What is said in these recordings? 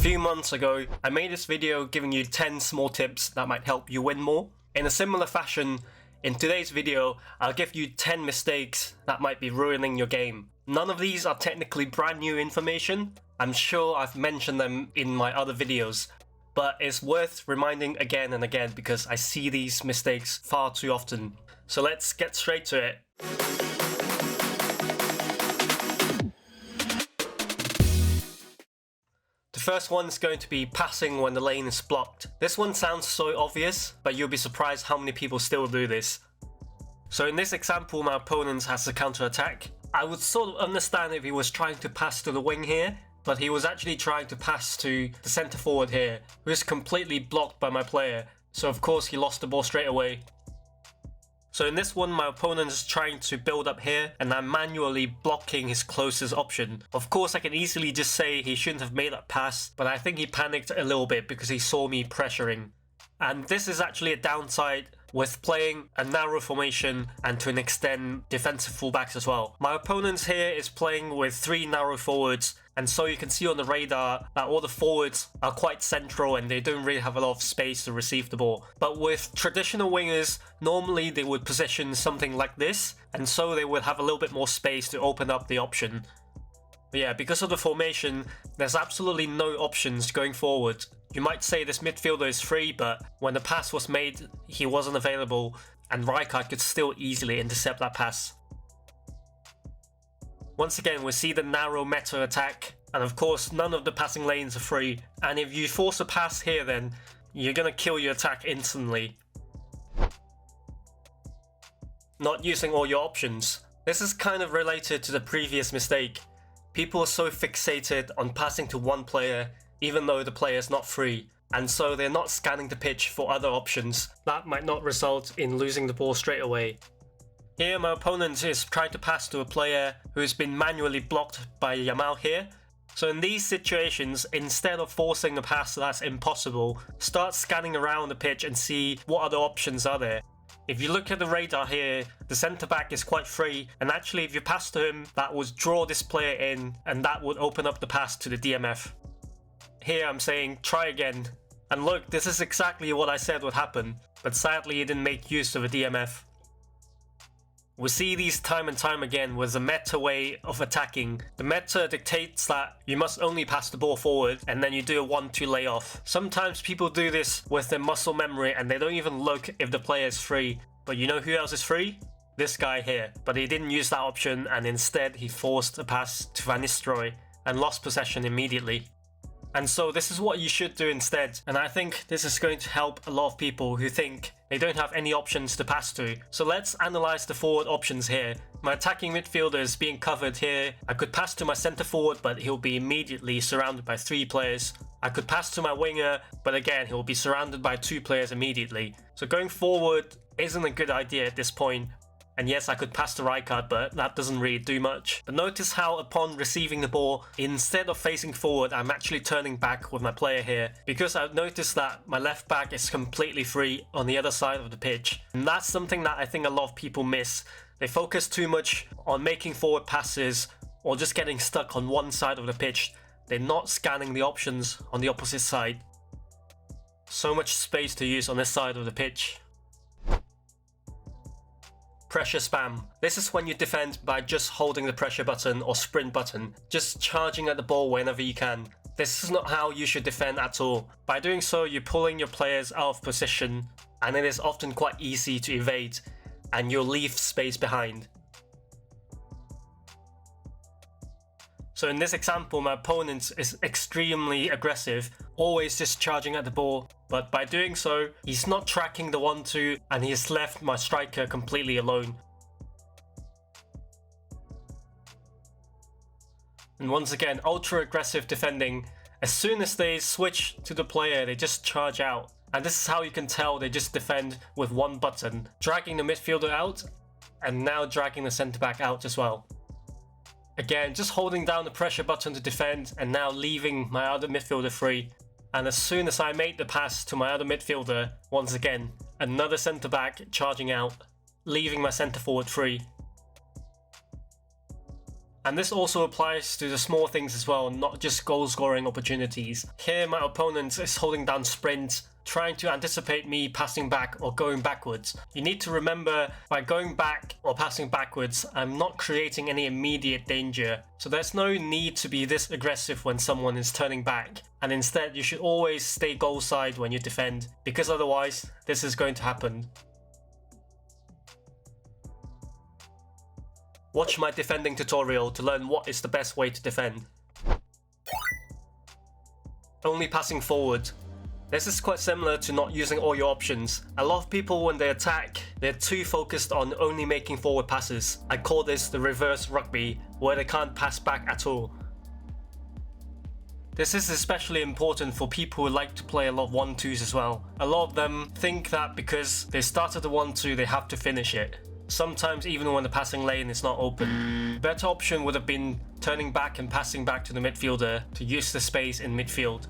few months ago, I made this video giving you 10 small tips that might help you win more. In a similar fashion, in today's video, I'll give you 10 mistakes that might be ruining your game. None of these are technically brand new information. I'm sure I've mentioned them in my other videos, but it's worth reminding again and again because I see these mistakes far too often. So let's get straight to it. The first one is going to be passing when the lane is blocked. This one sounds so obvious, but you'll be surprised how many people still do this. So in this example, my opponent has a counter-attack. I would sort of understand if he was trying to pass to the wing here, but he was actually trying to pass to the centre forward here, who is completely blocked by my player, so of course he lost the ball straight away. So in this one, my opponent is trying to build up here, and I'm manually blocking his closest option. Of course, I can easily just say he shouldn't have made that pass, but I think he panicked a little bit because he saw me pressuring. And this is actually a downside with playing a narrow formation and to an extent defensive fullbacks as well. My opponent here is playing with 3 narrow forwards, and so you can see on the radar that all the forwards are quite central and they don't really have a lot of space to receive the ball. But with traditional wingers, normally they would position something like this, and so they would have a little bit more space to open up the option. But yeah, because of the formation, there's absolutely no options going forward. You might say this midfielder is free, but when the pass was made, he wasn't available, and Rijkaard could still easily intercept that pass. Once again, we see the narrow meta attack, and of course none of the passing lanes are free, and if you force a pass here then, you're gonna kill your attack instantly. Not using all your options. This is kind of related to the previous mistake. People are so fixated on passing to one player, even though the player is not free, and so they're not scanning the pitch for other options. That might not result in losing the ball straight away. Here my opponent is trying to pass to a player who has been manually blocked by Yamal here. So in these situations, instead of forcing a pass that's impossible, start scanning around the pitch and see what other options are there. If you look at the radar here, the centre back is quite free, and actually if you pass to him, that would draw this player in and that would open up the pass to the DMF. Here I'm saying try again, and look, this is exactly what I said would happen, but sadly he didn't make use of a DMF. We see these time and time again with the meta way of attacking. The meta dictates that you must only pass the ball forward and then you do a 1-2 layoff. Sometimes people do this with their muscle memory and they don't even look if the player is free. But you know who else is free? This guy here. But he didn't use that option and instead he forced a pass to Van Nistelrooy and lost possession immediately. And so this is what you should do instead, and I think this is going to help a lot of people who think they don't have any options to pass to. So let's analyze the forward options here. My attacking midfielder is being covered here. I could pass to my centre forward, but he'll be immediately surrounded by 3 players. I could pass to my winger, but again he'll be surrounded by 2 players immediately. So going forward isn't a good idea at this point. And yes, I could pass to Rijkaard, but that doesn't really do much. But notice how upon receiving the ball, instead of facing forward, I'm actually turning back with my player here. Because I've noticed that my left back is completely free on the other side of the pitch. And that's something that I think a lot of people miss. They focus too much on making forward passes or just getting stuck on one side of the pitch. They're not scanning the options on the opposite side. So much space to use on this side of the pitch. Pressure spam. This is when you defend by just holding the pressure button or sprint button, just charging at the ball whenever you can. This is not how you should defend at all. By doing so, you're pulling your players out of position, and it is often quite easy to evade, and you'll leave space behind. So in this example, my opponent is extremely aggressive, always just charging at the ball, but by doing so, he's not tracking the 1-2 and he's left my striker completely alone. And once again, ultra aggressive defending. As soon as they switch to the player, they just charge out. And this is how you can tell they just defend with one button, dragging the midfielder out and now dragging the centre back out as well. Again, just holding down the pressure button to defend and now leaving my other midfielder free. And as soon as I made the pass to my other midfielder, once again, another centre back charging out, leaving my centre forward free. And this also applies to the small things as well, not just goal scoring opportunities. Here my opponent is holding down sprints, trying to anticipate me passing back or going backwards. You need to remember, by going back or passing backwards, I'm not creating any immediate danger. So there's no need to be this aggressive when someone is turning back. And instead, you should always stay goal side when you defend, because otherwise, this is going to happen. Watch my defending tutorial to learn what is the best way to defend. Only passing forward. This is quite similar to not using all your options. A lot of people, when they attack, they're too focused on only making forward passes. I call this the reverse rugby, where they can't pass back at all. This is especially important for people who like to play a lot of 1-2s as well. A lot of them think that because they started the 1-2, they have to finish it. Sometimes even when the passing lane is not open. The better option would have been turning back and passing back to the midfielder to use the space in midfield.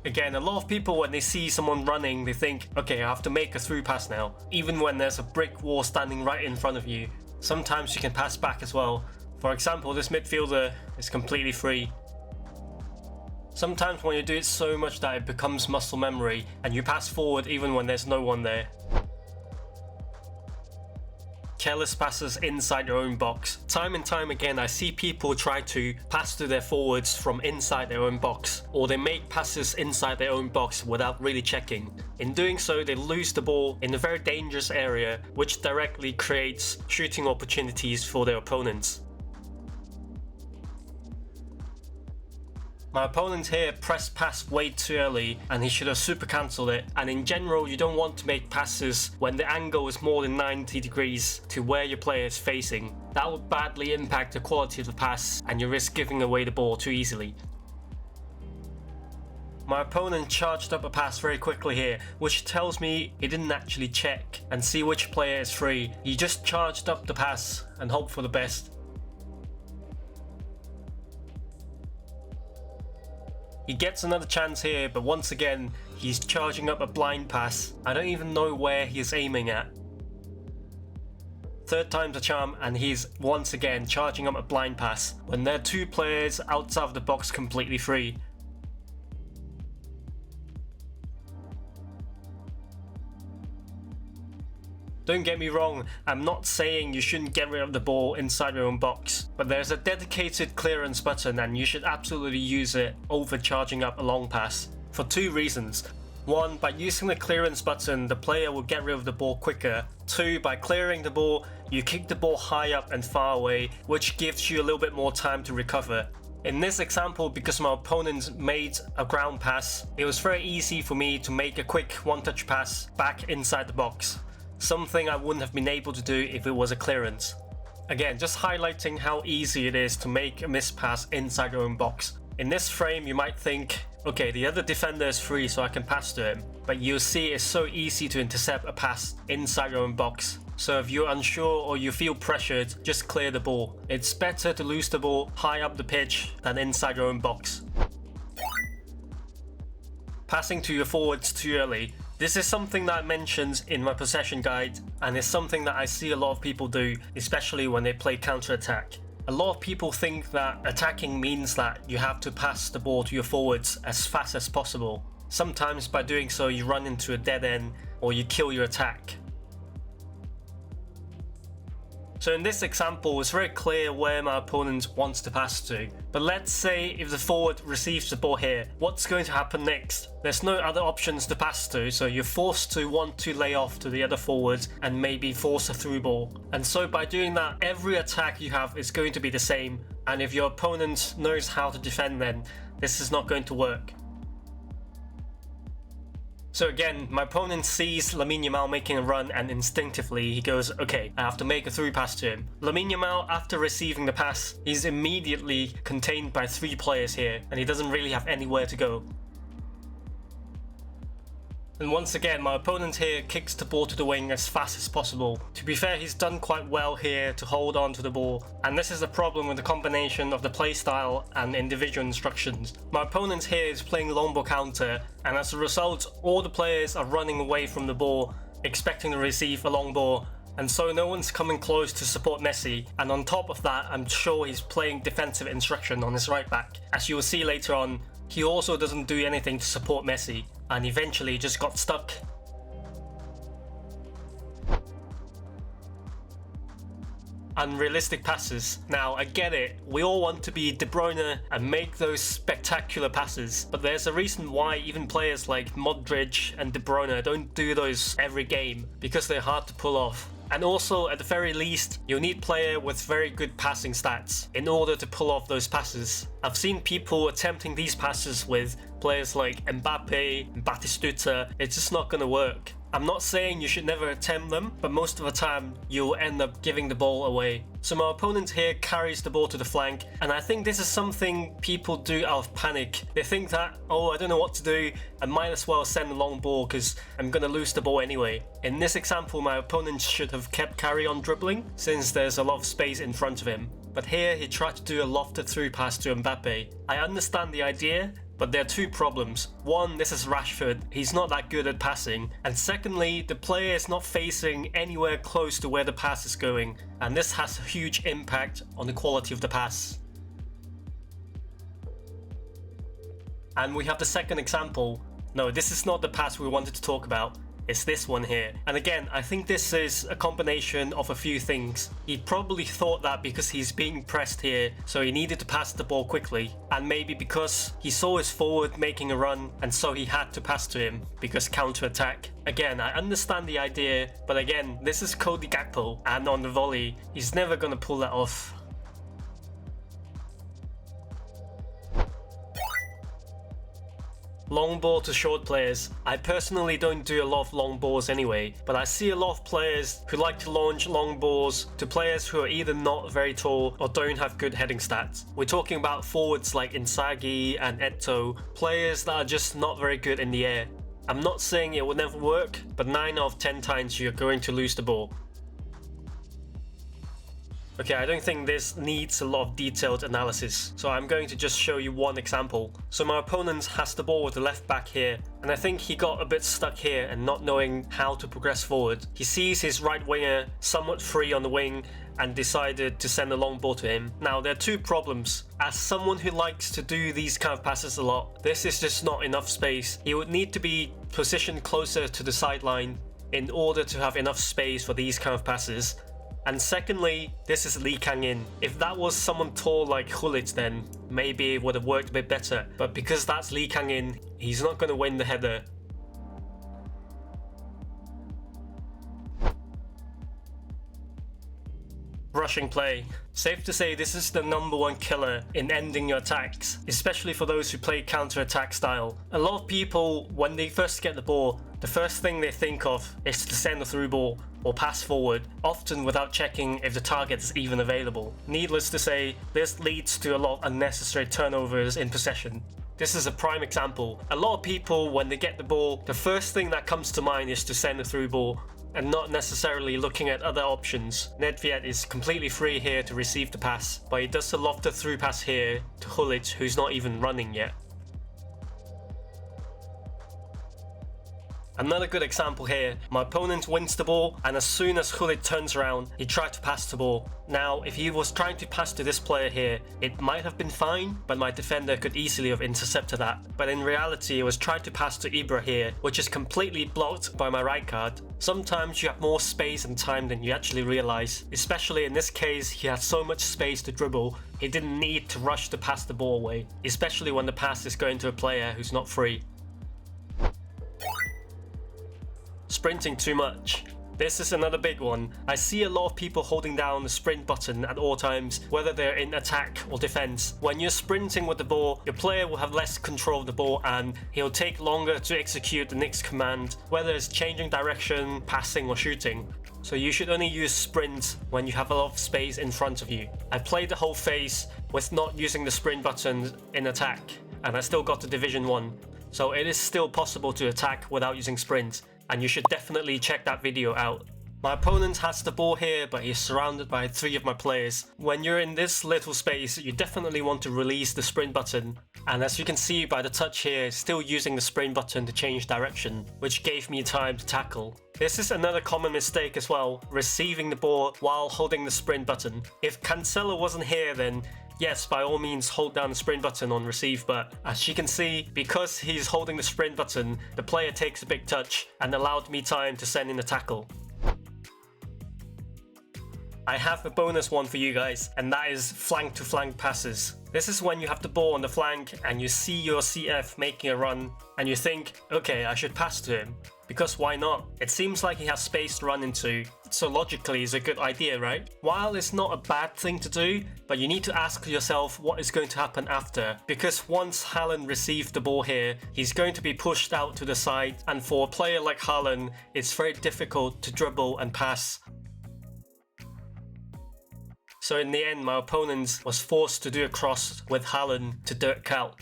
Again, a lot of people, when they see someone running, they think, okay, I have to make a through pass now. Even when there's a brick wall standing right in front of you. Sometimes you can pass back as well. For example, this midfielder is completely free. Sometimes when you do it so much that it becomes muscle memory and you pass forward even when there's no one there. Careless passes inside your own box. Time and time again, I see people try to pass to their forwards from inside their own box, or they make passes inside their own box without really checking. In doing so, they lose the ball in a very dangerous area, which directly creates shooting opportunities for their opponents. My opponent here pressed pass way too early and he should have super cancelled it, and in general you don't want to make passes when the angle is more than 90 degrees to where your player is facing. That would badly impact the quality of the pass and you risk giving away the ball too easily. My opponent charged up a pass very quickly here, which tells me he didn't actually check and see which player is free. He just charged up the pass and hoped for the best. He gets another chance here, but once again, he's charging up a blind pass. I don't even know where he is aiming at. Third time's a charm, and he's once again charging up a blind pass when there are two players outside of the box completely free. Don't get me wrong, I'm not saying you shouldn't get rid of the ball inside your own box, but there's a dedicated clearance button and you should absolutely use it over charging up a long pass. For two reasons. One, by using the clearance button, the player will get rid of the ball quicker. Two, by clearing the ball, you kick the ball high up and far away, which gives you a little bit more time to recover. In this example, because my opponent made a ground pass, it was very easy for me to make a quick one-touch pass back inside the box. Something I wouldn't have been able to do if it was a clearance. Again, just highlighting how easy it is to make a missed pass inside your own box. In this frame, you might think, okay, the other defender is free so I can pass to him. But you'll see it's so easy to intercept a pass inside your own box. So if you're unsure or you feel pressured, just clear the ball. It's better to lose the ball high up the pitch than inside your own box. Passing to your forwards too early. This is something that I mentioned in my possession guide, and it's something that I see a lot of people do, especially when they play counter-attack. A lot of people think that attacking means that you have to pass the ball to your forwards as fast as possible. Sometimes by doing so you run into a dead end or you kill your attack. So in this example, it's very clear where my opponent wants to pass to. But let's say if the forward receives the ball here, what's going to happen next? There's no other options to pass to, so you're forced to want to lay off to the other forward and maybe force a through ball. And so by doing that, every attack you have is going to be the same. And if your opponent knows how to defend, then this is not going to work. So again, my opponent sees Lamine Yamal making a run and instinctively he goes, okay, I have to make a through pass to him. Lamine Yamal, after receiving the pass, he's immediately contained by three players here and he doesn't really have anywhere to go. And once again, my opponent here kicks the ball to the wing as fast as possible. To be fair, he's done quite well here to hold on to the ball, and this is a problem with the combination of the playstyle and individual instructions. My opponent here is playing long ball counter, and as a result, all the players are running away from the ball, expecting to receive a long ball, and so no one's coming close to support Messi, and on top of that, I'm sure he's playing defensive instruction on his right back. As you will see later on, he also doesn't do anything to support Messi, and eventually just got stuck. Unrealistic passes. Now, I get it, we all want to be De Bruyne and make those spectacular passes, but there's a reason why even players like Modric and De Bruyne don't do those every game, because they're hard to pull off. And also, at the very least, you'll need a player with very good passing stats in order to pull off those passes. I've seen people attempting these passes with players like Mbappe and Batistuta. It's just not gonna work. I'm not saying you should never attempt them, but most of the time you'll end up giving the ball away. So my opponent here carries the ball to the flank, and I think this is something people do out of panic. They think that, oh, I don't know what to do, I might as well send a long ball because I'm gonna lose the ball anyway. In this example, my opponent should have kept carry on dribbling since there's a lot of space in front of him. But here he tried to do a lofted through pass to Mbappe. I understand the idea, but there are two problems. One, this is Rashford, he's not that good at passing. And secondly, the player is not facing anywhere close to where the pass is going. And this has a huge impact on the quality of the pass. And we have the second example. No, this is not the pass we wanted to talk about. It's this one here. And again, I think this is a combination of a few things. He probably thought that because he's being pressed here, so he needed to pass the ball quickly. And maybe because he saw his forward making a run, and so he had to pass to him, because counter-attack. Again, I understand the idea, but again, this is Cody Gakpo, and on the volley, he's never gonna pull that off. Long ball to short players. I personally don't do a lot of long balls anyway, but I see a lot of players who like to launch long balls to players who are either not very tall or don't have good heading stats. We're talking about forwards like Inzaghi and Eto'o, players that are just not very good in the air. I'm not saying it will never work, but 9 out of 10 times you're going to lose the ball. Okay, I don't think this needs a lot of detailed analysis, so I'm going to just show you one example. So my opponent has the ball with the left back here, and I think he got a bit stuck here and not knowing how to progress forward. He sees his right winger somewhat free on the wing and decided to send a long ball to him. Now, there are two problems. As someone who likes to do these kind of passes a lot, this is just not enough space. He would need to be positioned closer to the sideline in order to have enough space for these kind of passes. And secondly, this is Lee Kang-in. If that was someone tall like Gullit, then maybe it would have worked a bit better. But because that's Lee Kang-in, he's not going to win the header. Rushing play. Safe to say this is the #1 killer in ending your attacks, especially for those who play counter-attack style. A lot of people, when they first get the ball, the first thing they think of is to send a through ball or pass forward, often without checking if the target is even available. Needless to say, this leads to a lot of unnecessary turnovers in possession. This is a prime example. A lot of people, when they get the ball, the first thing that comes to mind is to send a through ball, and not necessarily looking at other options. Nedved is completely free here to receive the pass, but he does a lofted through pass here to Gullit, who's not even running yet. Another good example here, my opponent wins the ball, and as soon as Gullit turns around, he tried to pass the ball. Now, if he was trying to pass to this player here, it might have been fine, but my defender could easily have intercepted that. But in reality, he was trying to pass to Ibra here, which is completely blocked by my right guard. Sometimes you have more space and time than you actually realize. Especially in this case, he had so much space to dribble, he didn't need to rush to pass the ball away, especially when the pass is going to a player who's not free. Sprinting too much. This is another big one. I see a lot of people holding down the sprint button at all times, whether they're in attack or defense. When you're sprinting with the ball, your player will have less control of the ball and he'll take longer to execute the next command, whether it's changing direction, passing or shooting. So you should only use sprint when you have a lot of space in front of you. I played the whole phase with not using the sprint button in attack, and I still got to Division 1. So it is still possible to attack without using sprint, and you should definitely check that video out. My opponent has the ball here, but he's surrounded by 3 of my players. When you're in this little space, you definitely want to release the sprint button. And as you can see by the touch here, still using the sprint button to change direction, which gave me time to tackle. This is another common mistake as well, receiving the ball while holding the sprint button. If Cancelo wasn't here, then yes, by all means hold down the sprint button on receive, but as you can see, because he's holding the sprint button, the player takes a big touch and allowed me time to send in a tackle. I have a bonus one for you guys, and that is flank to flank passes. This is when you have the ball on the flank and you see your CF making a run and you think, okay, I should pass to him. Because why not? It seems like he has space to run into, so logically it's a good idea, right? While it's not a bad thing to do, but you need to ask yourself what is going to happen after. Because once Haaland received the ball here, he's going to be pushed out to the side, and for a player like Haaland, it's very difficult to dribble and pass. So in the end, my opponent was forced to do a cross with Haaland to Dirk Kuyt.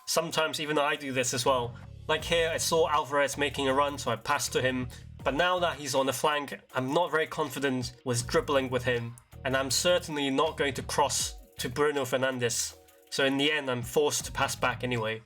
Sometimes even I do this as well. Like here, I saw Alvarez making a run, so I passed to him. But now that he's on the flank, I'm not very confident with dribbling with him. And I'm certainly not going to cross to Bruno Fernandes. So in the end, I'm forced to pass back anyway.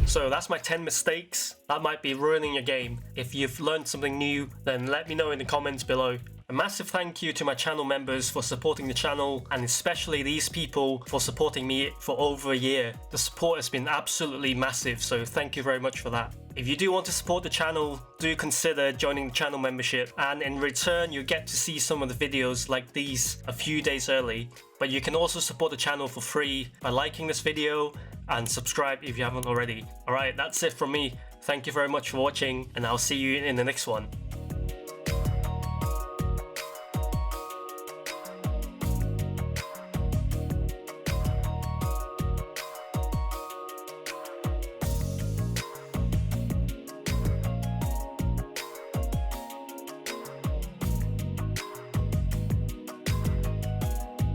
So that's my 10 mistakes. That might be ruining your game. If you've learned something new, then let me know in the comments below. A massive thank you to my channel members for supporting the channel, and especially these people for supporting me for over a year. The support has been absolutely massive, so thank you very much for that. If you do want to support the channel, do consider joining the channel membership, and in return you get to see some of the videos like these a few days early. But you can also support the channel for free by liking this video and subscribe if you haven't already. Alright, that's it from me. Thank you very much for watching, and I'll see you in the next one.